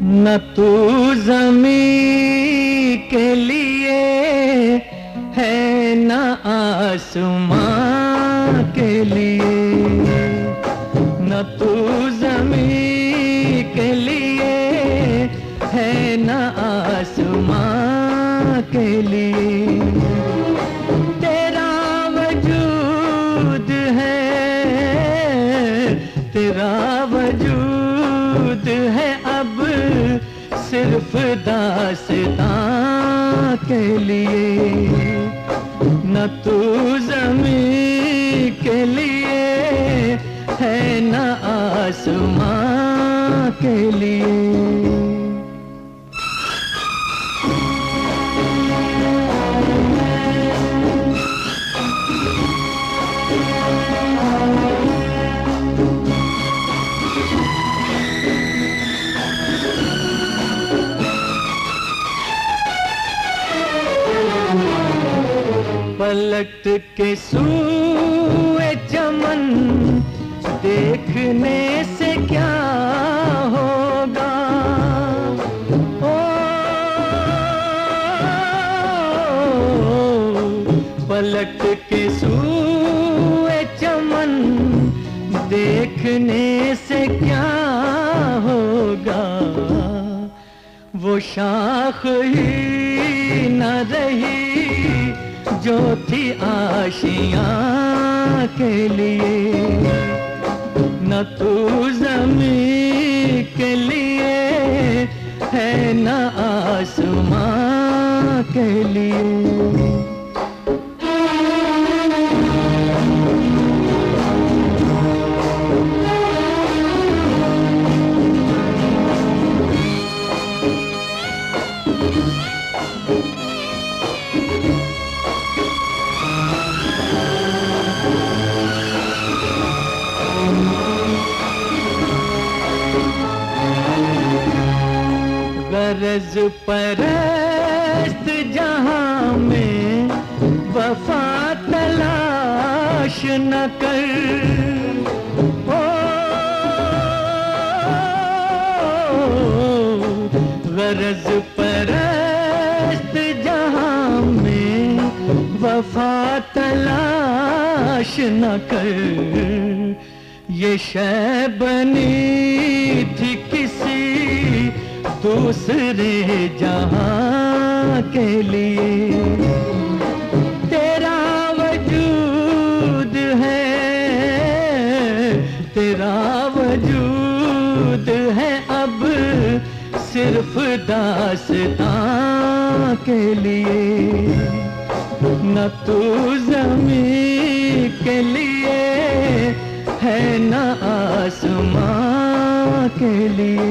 न तू ज़मीं के लिए है न आसमां के लिए, न तू ज़मीं के लिए है न आसमां के लिए। तेरा वजूद है, तेरा वजूद है अब सिर्फ दास्तां के लिए। न तू ज़मीं के लिए है न आसमां के लिए। पलट के सूए चमन देखने से क्या होगा, ओ पलट के सूए चमन देखने से क्या होगा। वो शाख ही न रही जो थी आशियाँ के लिए। न तू ज़मीं के लिए है न आसमां के लिए। गरज परस्त जहां में वफा तलाश न कर, ओ गरज परस्त जहां में वफा तलाश न कर। ये शय बनी थी किसी दूसरे जहां के लिए। तेरा वजूद है, तेरा वजूद है अब सिर्फ दास्तां के लिए। न तू ज़मीं के लिए है न आसमां के लिए।